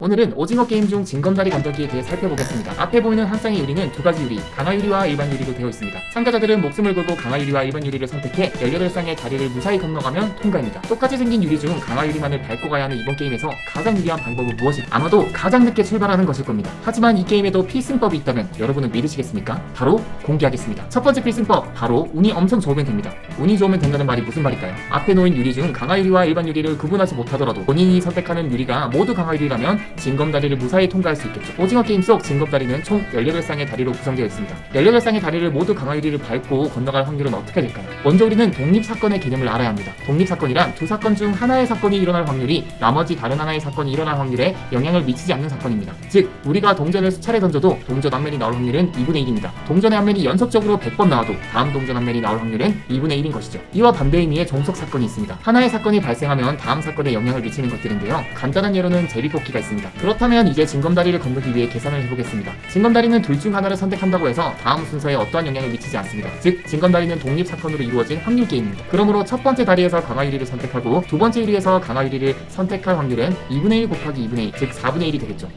오늘은 오징어 게임 중 징검다리 건더기에 대해 살펴보겠습니다. 앞에 보이는 한 쌍의 유리는 두 가지 유리, 강화 유리와 일반 유리로 되어 있습니다. 참가자들은 목숨을 걸고 강화 유리와 일반 유리를 선택해 18쌍의 다리를 무사히 건너가면 통과입니다. 똑같이 생긴 유리 중 강화 유리만을 밟고 가야 하는 이번 게임에서 가장 유리한 방법은 무엇일까? 아마도 가장 늦게 출발하는 것일 겁니다. 하지만 이 게임에도 필승법이 있다면 여러분은 믿으시겠습니까? 바로 공개하겠습니다. 첫 번째 필승법, 바로 운이 엄청 좋으면 됩니다. 운이 좋으면 된다는 말이 무슨 말일까요? 앞에 놓인 유리 중 강화 유리와 일반 유리를 구분하지 못하더라도 본인이 선택하는 유리가 모두 강화 유리라면 징검다리를 무사히 통과할 수 있겠죠. 오징어 게임 속 징검다리는 총 18쌍의 다리로 구성되어 있습니다. 18쌍의 다리를 모두 강화 유리를 밟고 건너갈 확률은 어떻게 될까요? 먼저 우리는 독립사건의 개념을 알아야 합니다. 독립사건이란 두 사건 중 하나의 사건이 일어날 확률이 나머지 다른 하나의 사건이 일어날 확률에 영향을 미치지 않는 사건입니다. 즉, 우리가 동전을 수차례 던져도 동전 앞면이 나올 확률은 2분의 1입니다. 동전의 앞면이 연속적으로 100번 나와도 다음 동전 앞면이 나올 확률은 2분의 1인 것이죠. 이와 반대 의미의 종속 사건이 있습니다. 하나의 사건이 발생하면 다음 사건에 영향을 미치는 것들인데요. 간단한 예로는 제비뽑기가 있습니다. 그렇다면 이제 징검다리를 건너기 위해 계산을 해보겠습니다. 징검다리는 둘 중 하나를 선택한다고 해서 다음 순서에 어떠한 영향을 미치지 않습니다. 즉, 징검다리는 독립사건으로 이루어진 확률 게임입니다. 그러므로 첫 번째 다리에서 강화 유리를 선택하고 두 번째 유리에서 강화 유리를 선택할 확률은 2분의 1 곱하기 2분의 1, 즉 4분의 1이 되겠죠.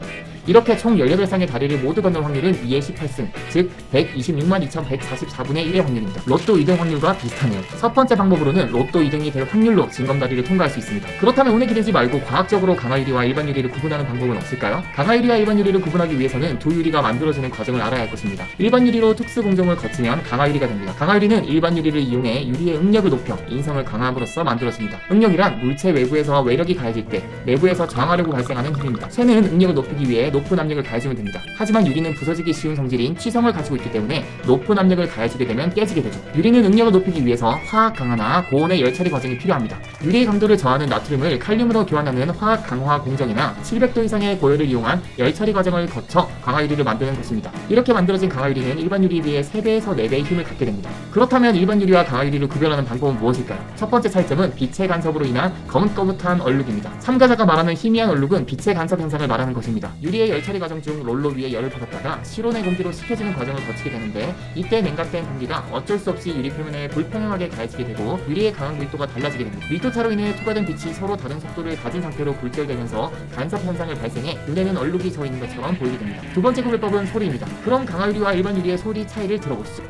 이렇게 총 18쌍의 다리를 모두 건널 확률은 2의 18승, 즉 126만 2144분의 1의 확률입니다. 로또 2등 확률과 비슷하네요. 첫 번째 방법으로는 로또 2등이 될 확률로 징검다리를 통과할 수 있습니다. 그렇다면 운에 기대지 말고 과학적으로 강화 유리와 일반 유리를 구분하는 방법은 없을까요? 강화 유리와 일반 유리를 구분하기 위해서는 두 유리가 만들어지는 과정을 알아야 할 것입니다. 일반 유리로 특수 공정을 거치면 강화 유리가 됩니다. 강화 유리는 일반 유리를 이용해 유리의 응력을 높여 인성을 강화함으로써 만들어집니다. 응력이란 물체 외부에서 외력이 가해질 때 내부에서 저항하려고 발생하는 힘입니다. 쇠는 응력을 높이기 위해 높은 압력을 가해주면 됩니다. 하지만 유리는 부서지기 쉬운 성질인 취성을 가지고 있기 때문에 높은 압력을 가해주게 되면 깨지게 되죠. 유리는 응력을 높이기 위해서 화학 강화나 고온의 열처리 과정이 필요합니다. 유리의 강도를 저하는 나트륨을 칼륨으로 교환하는 화학 강화 공정이나 700도 이상의 고열을 이용한 열처리 과정을 거쳐 강화 유리를 만드는 것입니다. 이렇게 만들어진 강화 유리는 일반 유리에 비해 3배에서 4배의 힘을 갖게 됩니다. 그렇다면 일반 유리와 강화 유리를 구별하는 방법은 무엇일까요? 첫 번째 차이점은 빛의 간섭으로 인한 거뭇거뭇한 얼룩입니다. 참가자가 말하는 희미한 얼룩은 빛의 간섭 현상을 말하는 것입니다. 유리의 열처리 과정 중 롤러 위에 열을 받았다가 실온의 공기로 식혀지는 과정을 거치게 되는데 이때 냉각된 공기가 어쩔 수 없이 유리 표면에 불평형하게 가해지게 되고 유리의 강한 밀도가 달라지게 됩니다. 밀도차로 인해 투과된 빛이 서로 다른 속도를 가진 상태로 굴절되면서 간섭 현상을 발생해 눈에는 얼룩이 져 있는 것처럼 보이게 됩니다. 두 번째 구별법은 소리입니다. 그럼 강화 유리와 일반 유리의 소리 차이를 들어보시죠.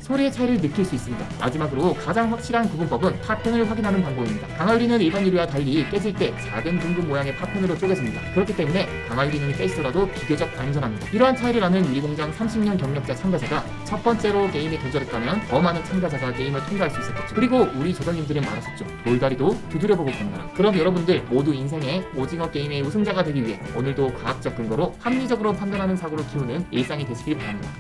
소리의 차이를 느낄 수 있습니다. 마지막으로 가장 확실한 구분법은 파편을 확인하는 방법입니다. 강화 유리는 일반 유리와 달리 깨질 때 작은 둥근 모양의 파편으로 쪼개집니다. 그렇기 때문에 강화 유리는 깨지더라도 비교적 안전합니다. 이러한 차이를 아는 유리공장 30년 경력자 참가자가 첫 번째로 게임에 도전했다면 더 많은 참가자가 게임을 통과할 수 있었겠죠. 그리고 우리 조상님들은 말하셨죠. 돌다리도 두드려보고 건너라. 그럼 여러분들 모두 인생의 오징어 게임의 우승자가 되기 위해 오늘도 과학적 근거로 합리적으로 판단하는 사고를 키우는 일상이 되시길 바랍니다.